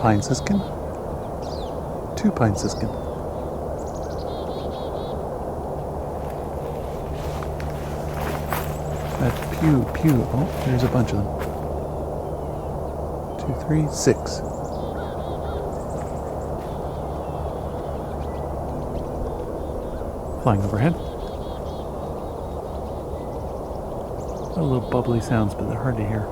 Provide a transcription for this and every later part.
pine siskin. 2 pine siskin. That pew. Oh, there's a bunch of them. 2, 3, 6. Flying overhead. A little bubbly sounds, but they're hard to hear.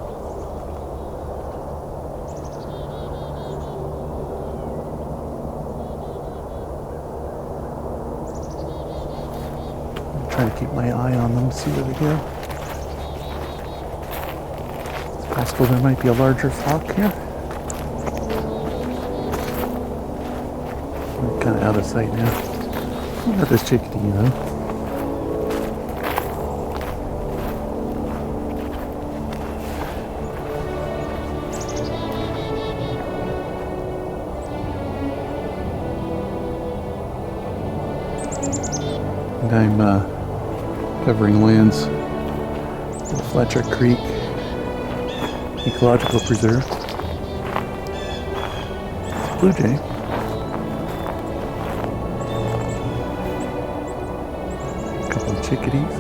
I'm trying to keep my eye on them, see where they go. It's possible there might be a larger flock here. We're kind of out of sight now. Not this chickadee though. And I'm covering lands with Fletcher Creek Ecological Preserve. It's a blue jay. Chickadees.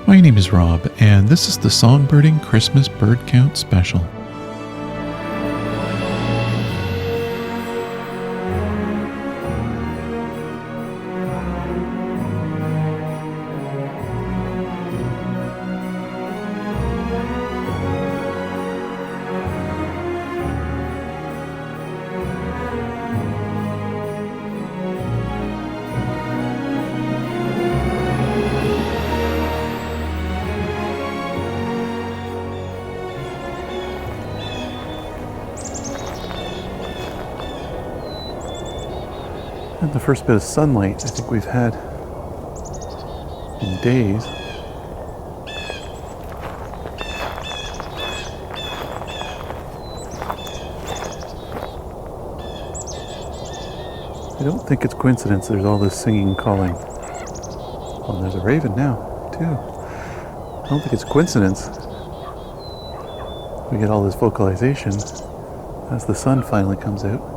My name is Rob, and this is the Songbirding Christmas Bird Count Special. And the first bit of sunlight I think we've had in days. I don't think it's coincidence there's all this singing and calling. Oh, there's a raven now, too. I don't think it's coincidence we get all this vocalization as the sun finally comes out.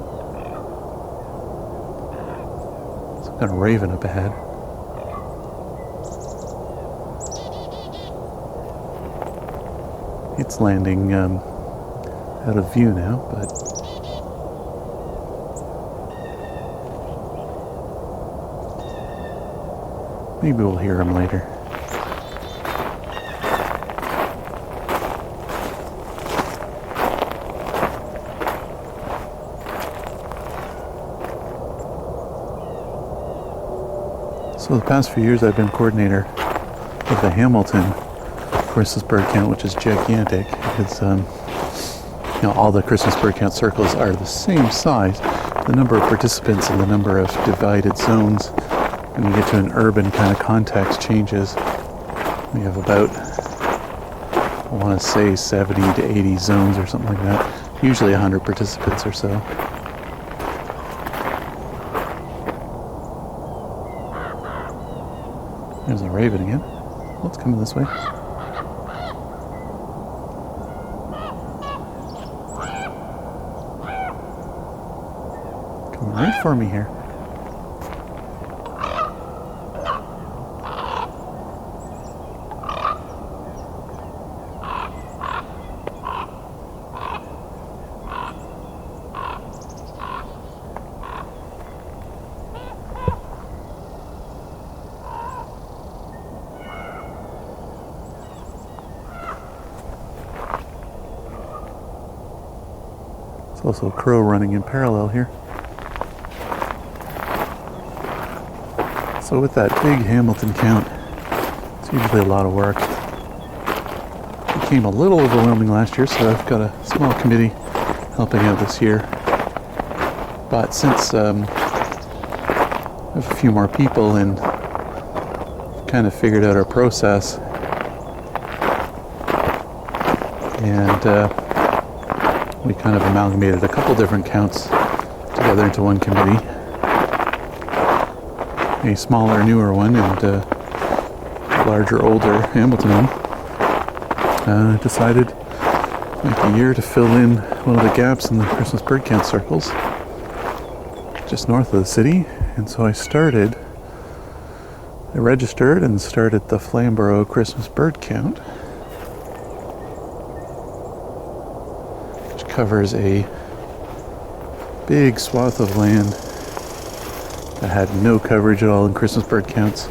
Got a raven up ahead. It's landing out of view now, but maybe we'll hear him later. So the past few years I've been coordinator of the Hamilton Christmas bird count, which is gigantic. It's all the Christmas bird count circles are the same size. The number of participants and the number of divided zones when you get to an urban kind of context changes. We have about, I want to say 70 to 80 zones or something like that. Usually 100 participants or so. There's a raven again. Oh, it's coming this way. Coming right for me here. There's also a crow running in parallel here. So with that big Hamilton count, it's usually a lot of work. It became a little overwhelming last year, so I've got a small committee helping out this year. But since I have a few more people and kind of figured out our process, and we kind of amalgamated a couple different counts together into one committee. a smaller, newer one and a larger, older Hamilton one. I decided like a year to fill in one of the gaps in the Christmas bird count circles just north of the city, and so I registered and started the Flamborough Christmas bird count, which covers a big swath of land that had no coverage at all in Christmas bird counts.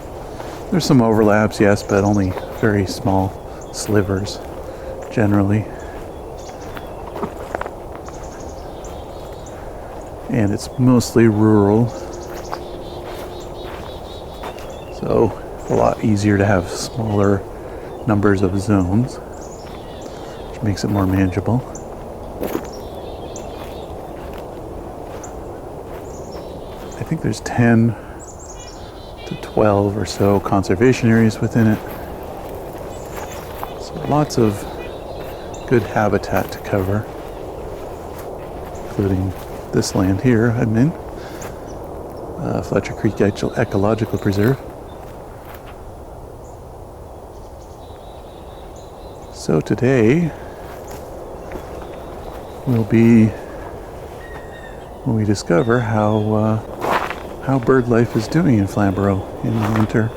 There's some overlaps, yes, but only very small slivers generally. And it's mostly rural, so a lot easier to have smaller numbers of zones, which makes it more manageable. I think there's 10 to 12 or so conservation areas within it, so lots of good habitat to cover, including this land here I'm in, Fletcher Creek Ecological Preserve. So today will be when we discover how bird life is doing in Flamborough in the winter.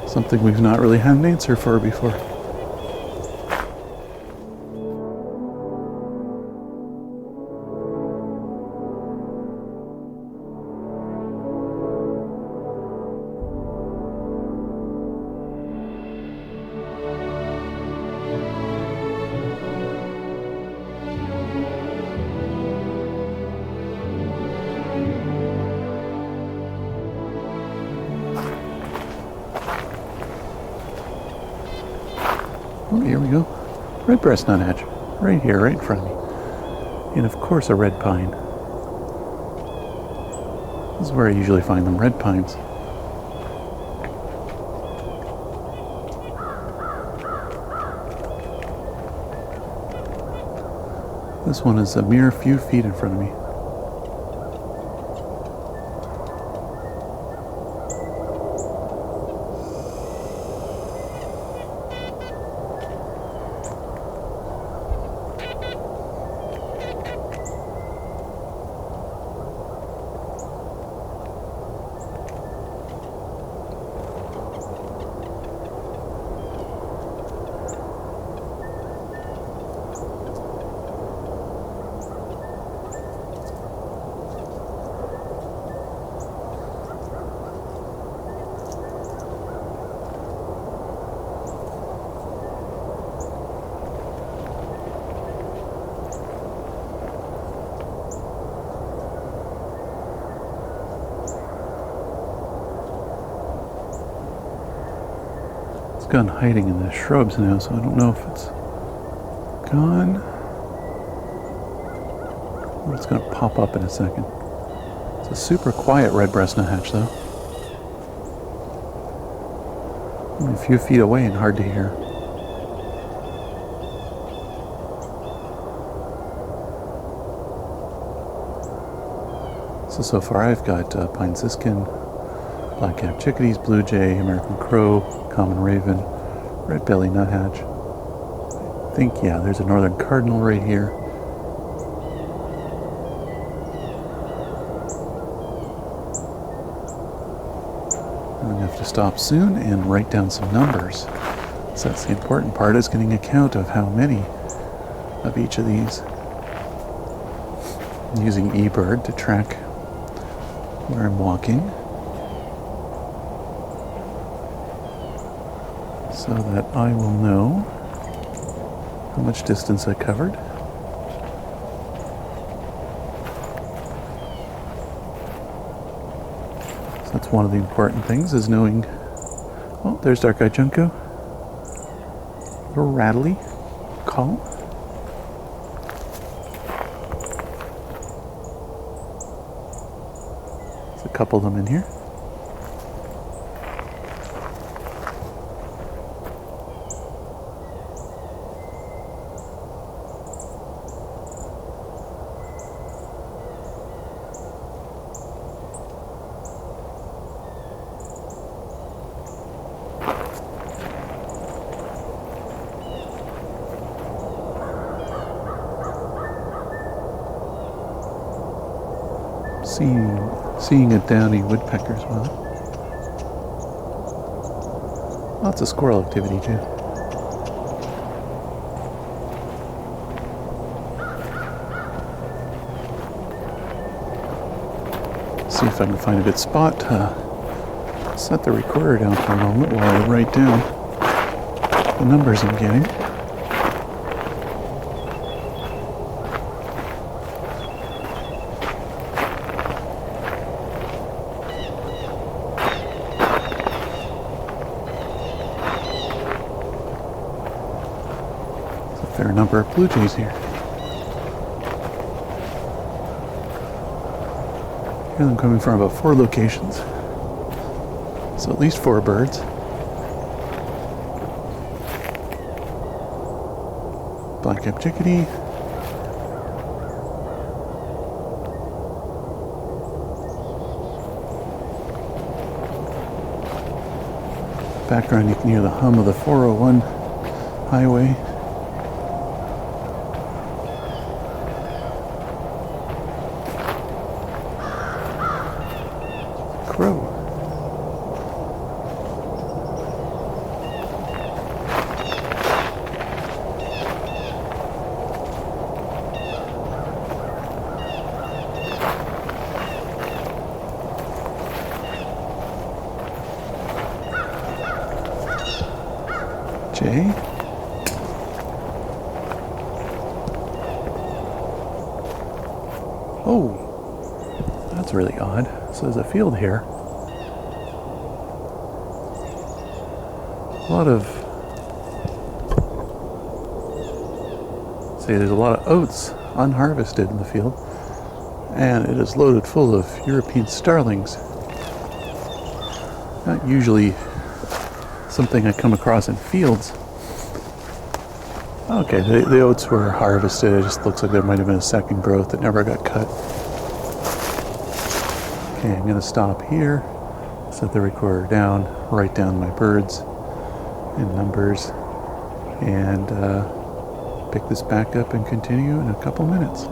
Something we've not really had an answer for before. Oh, here we go. Red-breast nuthatch. Right here, right in front of me. And of course a red pine. This is where I usually find them, red pines. This one is a mere few feet in front of me. Gone hiding in the shrubs now, so I don't know if it's gone or it's going to pop up in a second. It's a super quiet red-breast nuthatch though. Only a few feet away and hard to hear. So far I've got pine siskin, black-capped chickadees, blue jay, American crow, common raven, red-bellied nuthatch. I think, yeah, there's a northern cardinal right here. I'm going to have to stop soon and write down some numbers. So that's the important part, is getting a count of how many of each of these. I'm using eBird to track where I'm walking, so that I will know how much distance I covered. So that's one of the important things, is knowing. Oh, there's dark-eyed junco. A little rattly call. There's a couple of them in here. Seeing a downy woodpecker as well. Lots of squirrel activity too. See if I can find a good spot to set the recorder down for a moment while I write down the numbers I'm getting. There are a number of blue jays here. Hear them coming from about 4 locations. So at least 4 birds. Black-capped chickadee. Background, you can hear the hum of the 401 highway. Crow. Jay. Oh, that's really odd. So there's a field here. There's a lot of oats unharvested in the field, and it is loaded full of European starlings. Not usually something I come across in fields. Okay, the oats were harvested. It just looks like there might have been a second growth that never got cut. Okay, I'm going to stop here, set the recorder down, write down my birds and numbers, and pick this back up and continue in a couple minutes.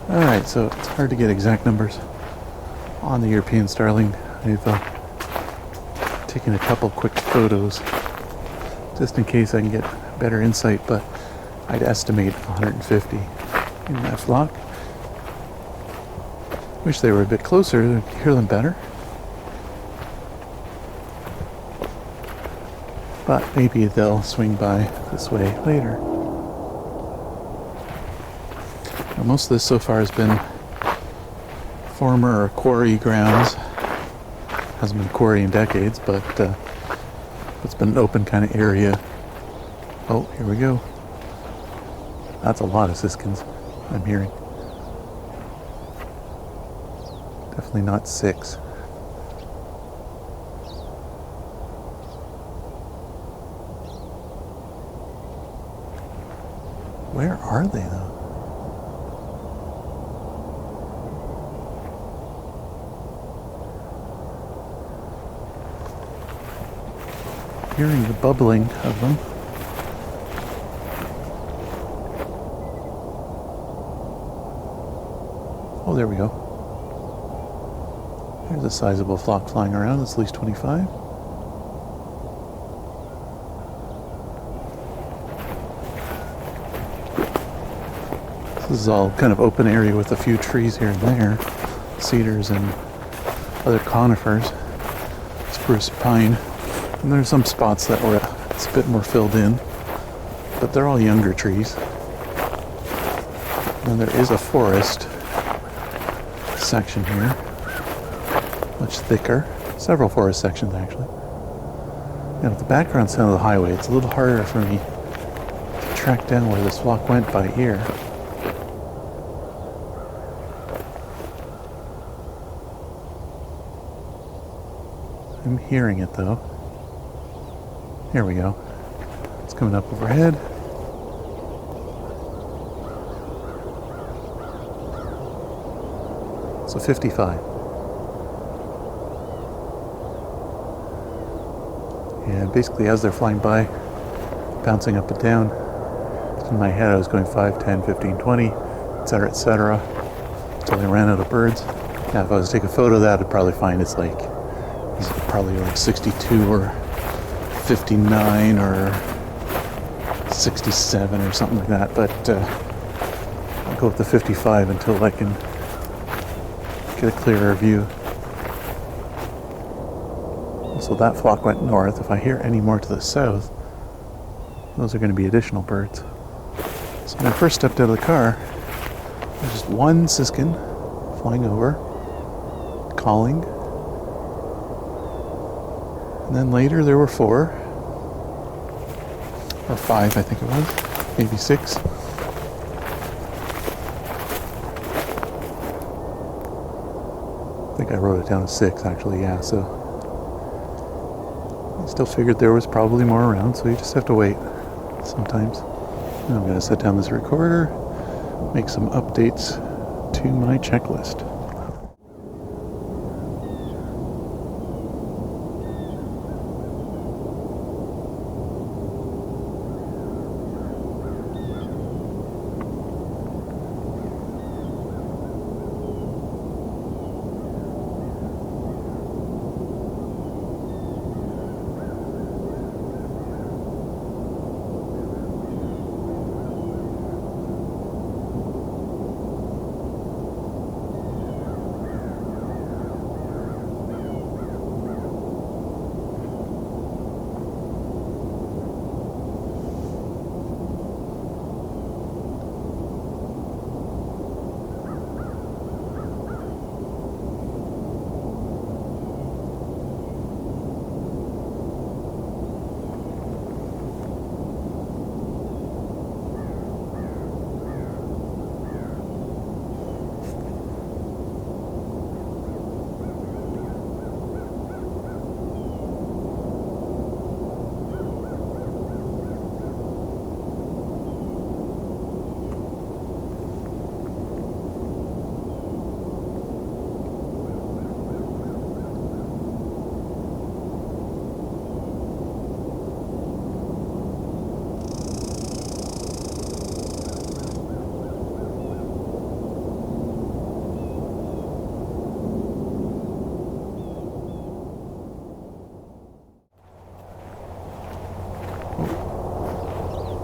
Alright, so it's hard to get exact numbers on the European starling. I've taken a couple quick photos just in case I can get better insight, but I'd estimate 150 in that flock. Wish they were a bit closer to hear them better. But maybe they'll swing by this way later. Now, most of this so far has been former quarry grounds. Hasn't been quarry in decades, but it's been an open kind of area. Oh, here we go. That's a lot of siskins I'm hearing. Definitely not 6. Where are they though? Hearing the bubbling of them. Oh, there we go. There's a sizable flock flying around. It's at least 25. This is all kind of open area with a few trees here and there. Cedars and other conifers. Spruce, pine. And there's some spots that were it's a bit more filled in. But they're all younger trees. And there is a forest section here. Much thicker. Several forest sections actually. And with the background sound of the highway, it's a little harder for me to track down where this flock went by ear. I'm hearing it though. Here we go. It's coming up overhead. So 55. And basically as they're flying by, bouncing up and down, in my head I was going 5, 10, 15, 20, etc., etc., until I ran out of birds. Yeah, if I was to take a photo of that, I'd probably find it's probably like 62 or 59 or 67 or something like that, but I'll go with the 55 until I can get a clearer view. So that flock went north. If I hear any more to the south, those are going to be additional birds. So when I first stepped out of the car, there's just one siskin flying over, calling. And then later there were 4, or 5 I think it was, maybe 6. I think I wrote it down as 6 actually, yeah, so I still figured there was probably more around, so you just have to wait sometimes. And I'm going to set down this recorder, make some updates to my checklist.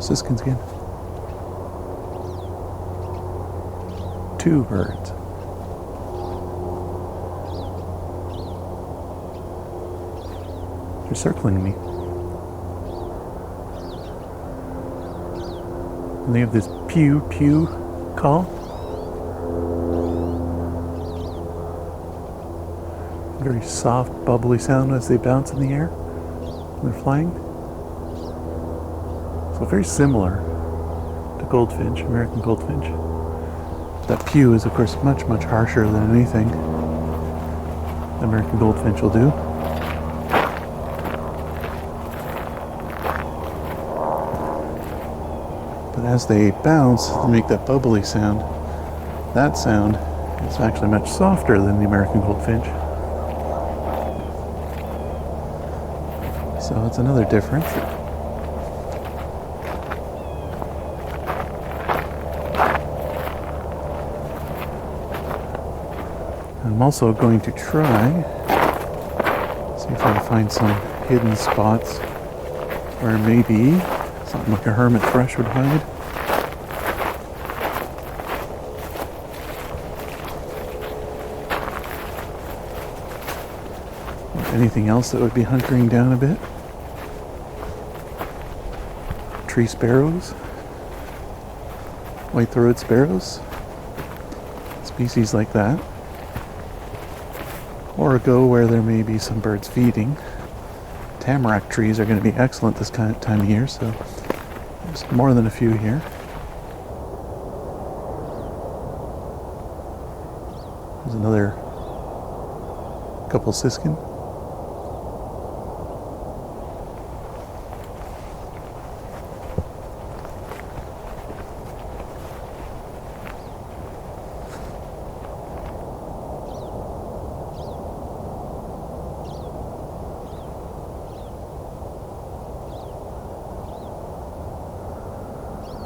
siskins again. 2 birds. They're circling me. And they have this pew pew call. Very soft, bubbly sound as they bounce in the air when they're flying. So very similar to goldfinch, American goldfinch. That pew is, of course, much, much harsher than anything American goldfinch will do. But as they bounce, they make that bubbly sound. That sound is actually much softer than the American goldfinch. So it's another difference. I'm also going to try, see if I can find some hidden spots where maybe something like a hermit thrush would hide. Or anything else that would be hunkering down a bit. Tree sparrows, white-throated sparrows, species like that. Or go where there may be some birds feeding. Tamarack trees are going to be excellent this kind of time of year, so there's more than a few here. There's another couple siskin.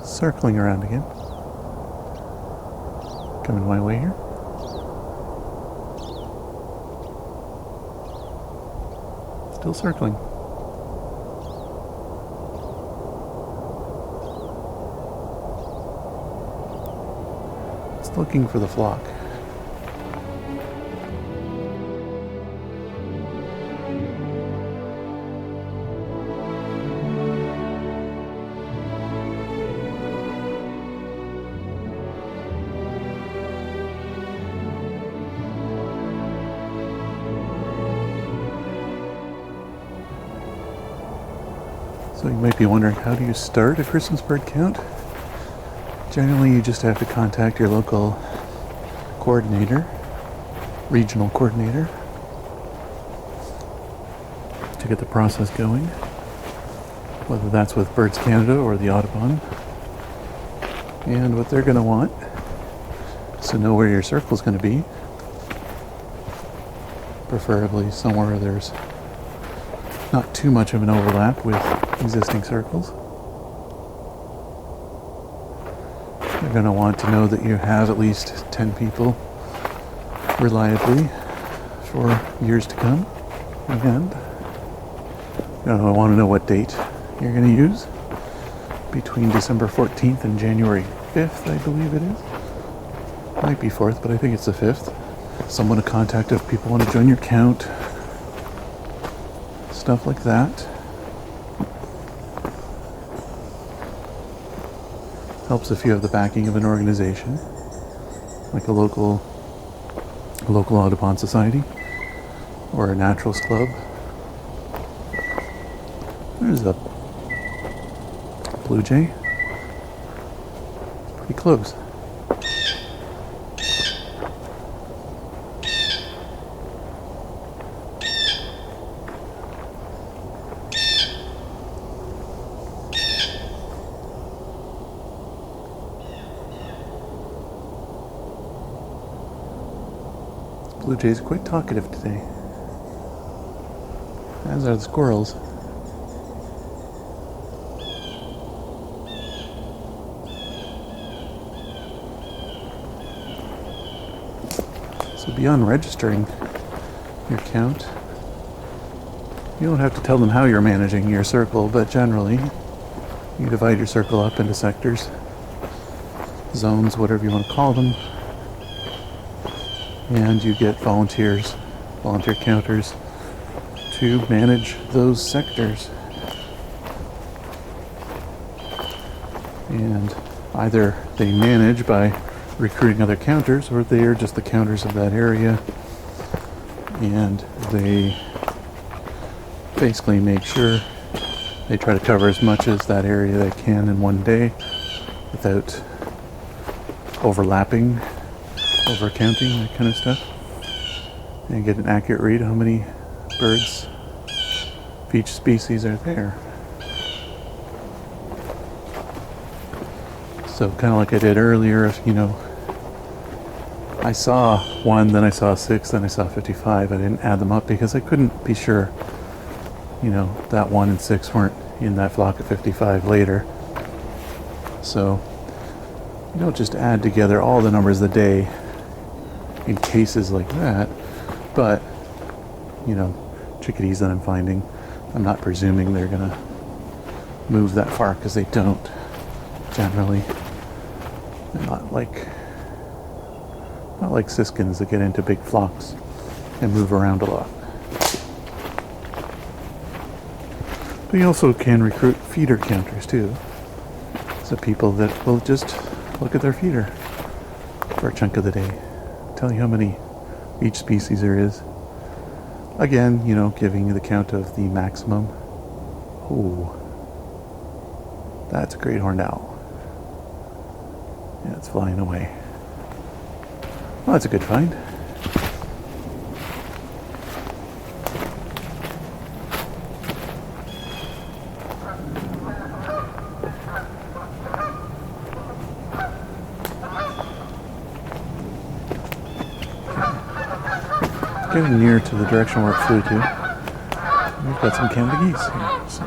Circling around again. Coming my way here. Still circling. It's looking for the flock. So you might be wondering, how do you start a Christmas bird count? Generally, you just have to contact your local coordinator, regional coordinator, to get the process going. Whether that's with Birds Canada or the Audubon. And what they're going to want is to know where your circle is going to be. Preferably somewhere where there's not too much of an overlap with existing circles. They're going to want to know that you have at least 10 people reliably for years to come. And you're going to want to know what date you're going to use between December 14th and January 5th, I believe it is. Might be 4th, but I think it's the 5th. Someone to contact if people want to join your count. Stuff like that. Helps if you have the backing of an organization, like a local Audubon Society or a naturalist club. There's a blue jay. Pretty close. Blue jays are quite talkative today, as are the squirrels. So beyond registering your count, you don't have to tell them how you're managing your circle, but generally You divide your circle up into sectors, zones, whatever you want to call them, and you get volunteer counters to manage those sectors. And either they manage by recruiting other counters, or they are just the counters of that area, and they basically make sure they try to cover as much as that area they can in one day without overlapping, overcounting, that kind of stuff, and get an accurate read of how many birds of each species are there. So kind of like I did earlier, if I saw 1, then I saw 6, then I saw 55. I didn't add them up because I couldn't be sure, that 1 and 6 weren't in that flock of 55 later. So you don't just add together all the numbers of the day in cases like that, but chickadees that I'm finding, I'm not presuming they're gonna move that far, because they don't generally. They're not like siskins that get into big flocks and move around a lot. But you also can recruit feeder counters too. So people that will just look at their feeder for a chunk of the day, tell you how many each species there is. Again, giving you the count of the maximum. Ooh, that's a great horned owl. Yeah, it's flying away. Well, that's a good find. Getting near to the direction where it flew to. We've got some Canada geese here. So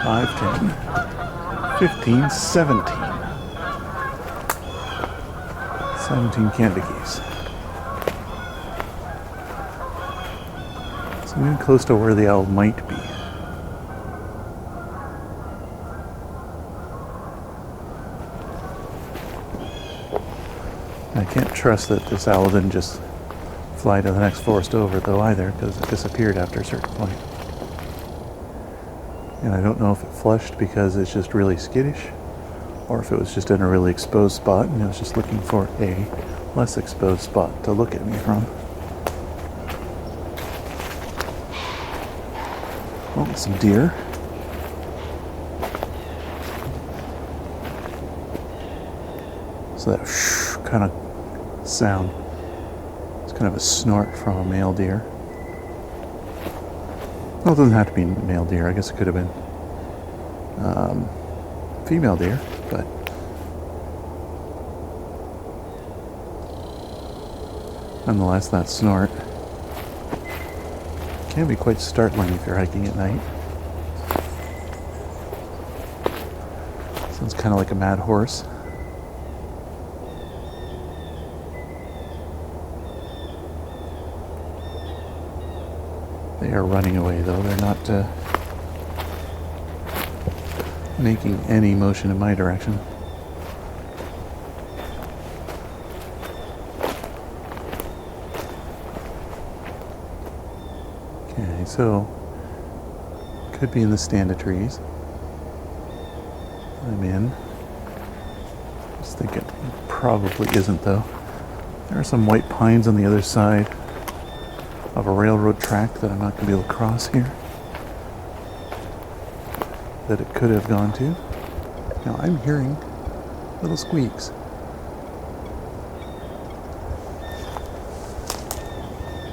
5, 10, 15, 17. 17 Canada geese. So I'm getting close to where the owl might be. I can't trust that this owl didn't just fly to the next forest over though either, because it disappeared after a certain point. And I don't know if it flushed because it's just really skittish, or if it was just in a really exposed spot and it was just looking for a less exposed spot to look at me from. Oh, some deer. So that shh kind of sound, it's kind of a snort from a male deer. Well, it doesn't have to be male deer. I guess it could have been female deer, but nonetheless, that snort can be quite startling if you're hiking at night. Sounds kind of like a mad horse. They are running away, though. They're not making any motion in my direction. Okay, so could be in the stand of trees I'm in. Just think it probably isn't, though. There are some white pines on the other side of a railroad track that I'm not going to be able to cross here, that it could have gone to. Now I'm hearing little squeaks.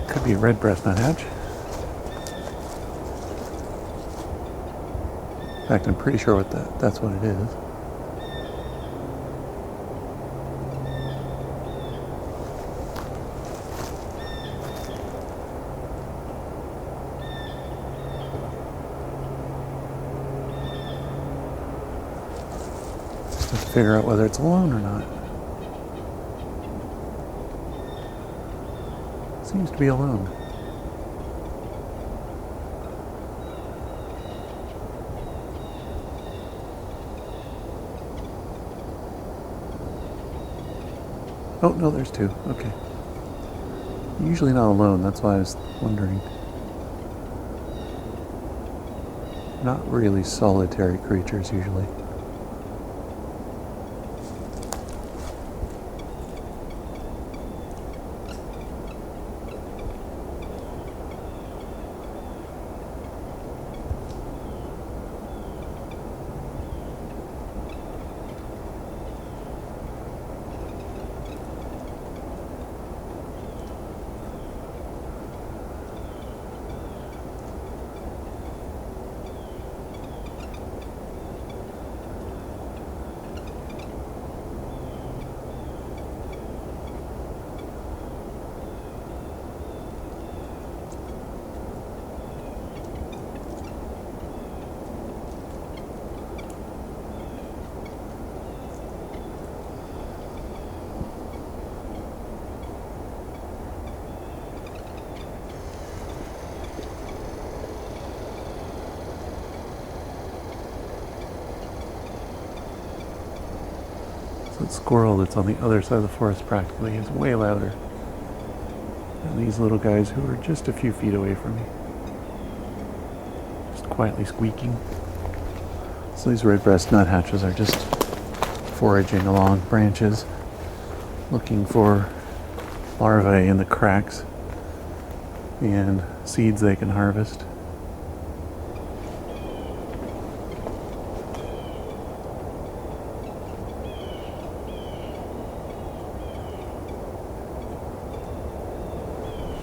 Could be a red-breast nuthatch. In fact, I'm pretty sure that's what it is. To figure out whether it's alone or not. Seems to be alone. Oh, no, there's two. Okay. Usually not alone, that's why I was wondering. Not really solitary creatures, usually. So the squirrel that's on the other side of the forest practically is way louder than these little guys who are just a few feet away from me. Just quietly squeaking. So these red-breast nuthatches are just foraging along branches, looking for larvae in the cracks and seeds they can harvest.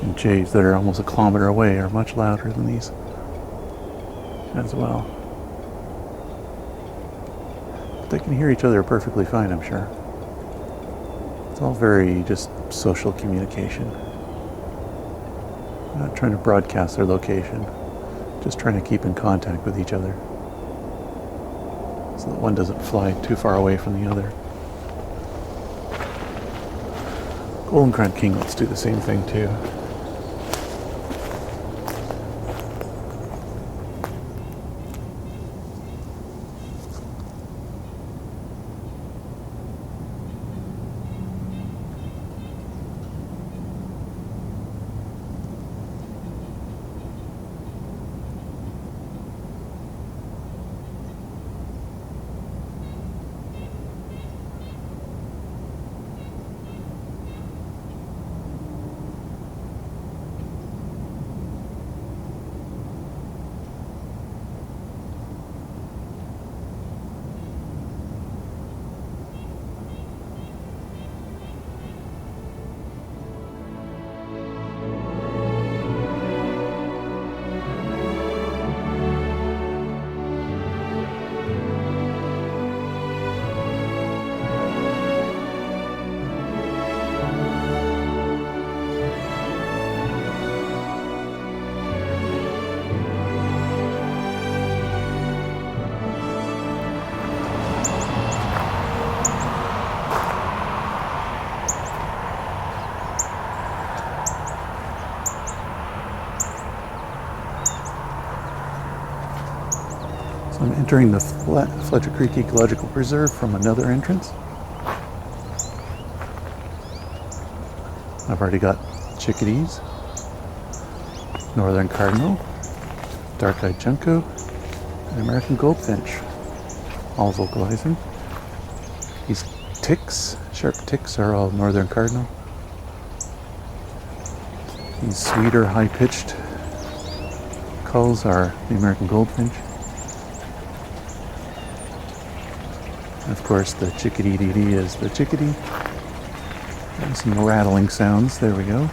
And jays that are almost a kilometer away are much louder than these as well. But they can hear each other perfectly fine, I'm sure. It's all very just social communication. They're not trying to broadcast their location, just trying to keep in contact with each other so that one doesn't fly too far away from the other. Golden-crowned kinglets do the same thing too. I'm entering the Fletcher Creek Ecological Preserve from another entrance. I've already got chickadees, northern cardinal, dark-eyed junco, and American goldfinch, all vocalizing. These ticks, sharp ticks, are all northern cardinal. These sweeter, high-pitched calls are the American goldfinch. And of course, the chickadee-dee-dee is the chickadee. And some rattling sounds. There we go.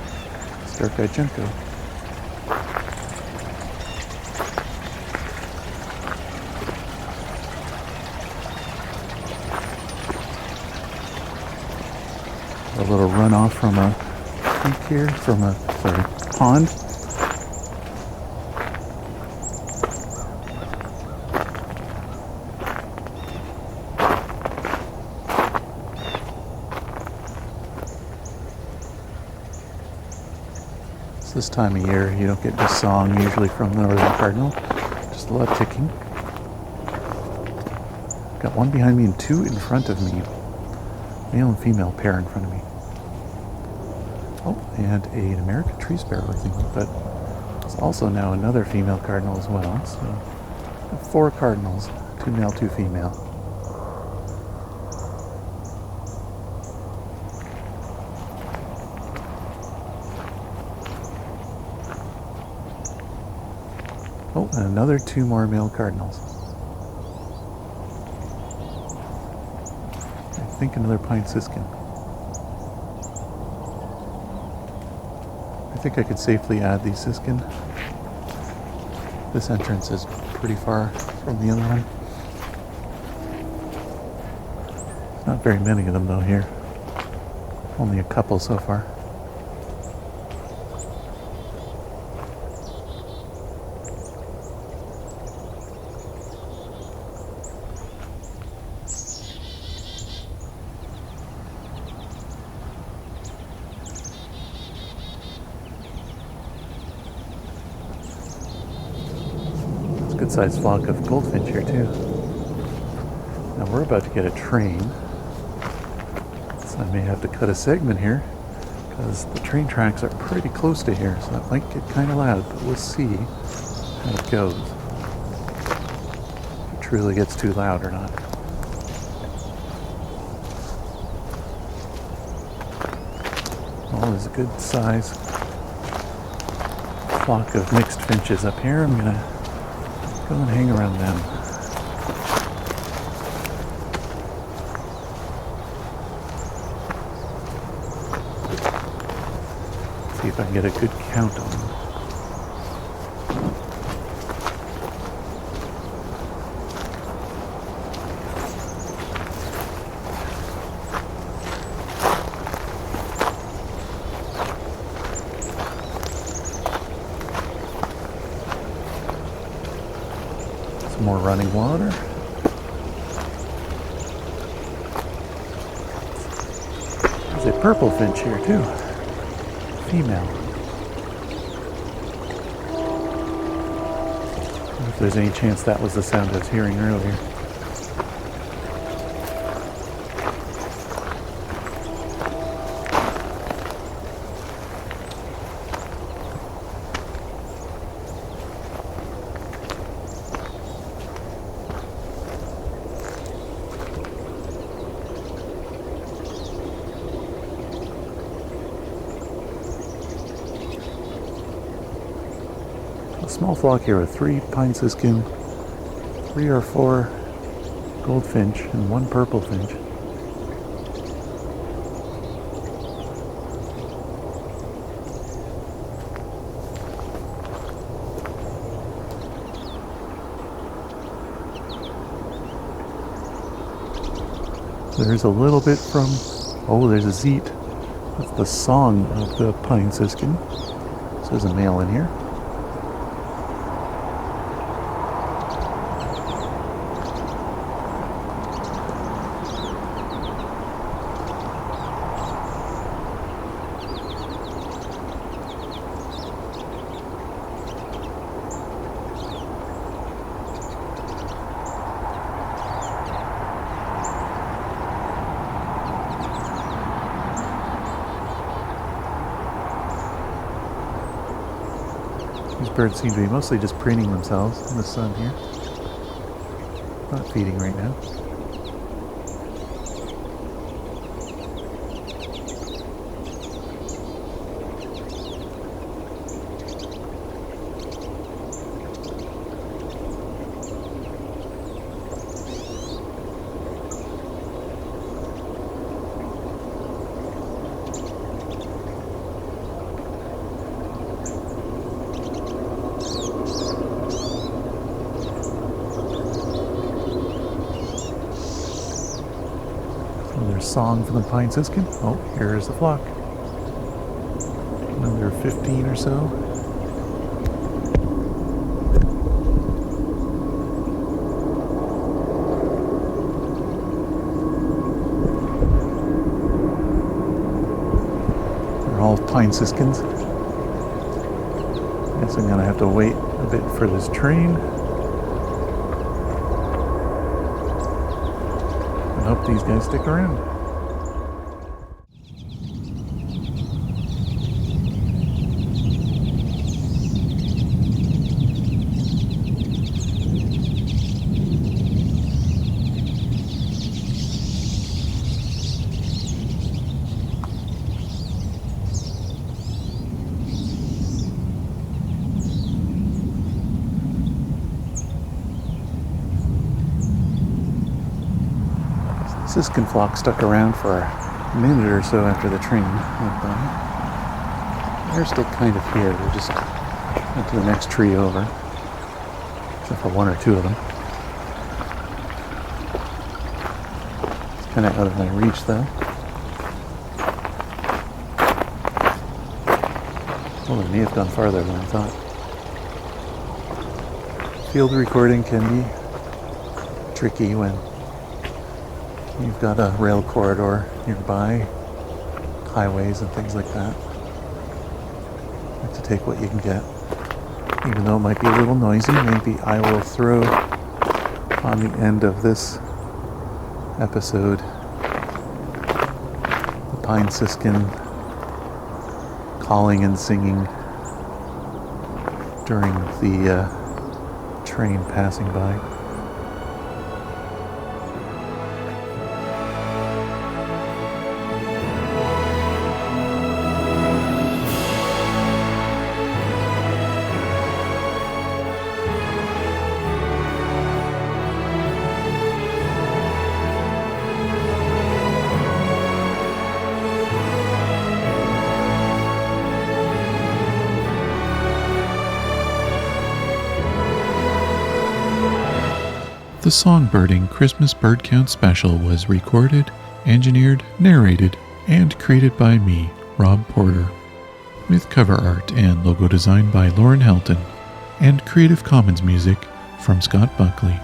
It's dark-eyed junco. A little runoff from a creek here, from a pond. This time of year, you don't get this song usually from the northern cardinal, just a lot of ticking. Got one behind me and two in front of me, male and female pair in front of me. Oh, and an American tree sparrow, I think, but there's also now another female cardinal as well. So 4 cardinals, 2 male, 2 female. Oh, and another 2 more male cardinals. I think another pine siskin. I think I could safely add these siskin. This entrance is pretty far from the other one. Not very many of them though here. Only a couple so far. Good sized flock of goldfinch here too. Now we're about to get a train, so I may have to cut a segment here because the train tracks are pretty close to here, so that might get kind of loud, but we'll see how it goes. If it truly gets too loud or not. Well, there's a good size flock of mixed finches up here. I'm gonna go and hang around them. See if I can get a good count on them. More running water. There's a purple finch here too. Female. I wonder if there's any chance that was the sound I was hearing earlier. A small flock here with 3 pine siskin, 3 or 4 goldfinch, and 1 purple finch. There's a little bit from, oh, there's a zeet. That's the song of the pine siskin. So there's a male in here. These birds seem to be mostly just preening themselves in the sun here. Not feeding right now. Another song from the pine siskin. Oh, here's the flock. Another 15 or so. They're all pine siskins. Guess I'm gonna have to wait a bit for this train. Hope these guys stick around. siskin flock stuck around for a minute or so after the train went by. They're still kind of here. They're just went to the next tree over, except for one or two of them. It's kind of out of my reach, though. Well, they may have gone farther than I thought. Field recording can be tricky when you've got a rail corridor nearby, highways and things like that. You have to take what you can get. Even though it might be a little noisy, maybe I will throw on the end of this episode the pine siskin calling and singing during the train passing by. The Songbirding Christmas Bird Count Special was recorded, engineered, narrated, and created by me, Rob Porter, with cover art and logo design by Lauren Helton, and Creative Commons music from Scott Buckley.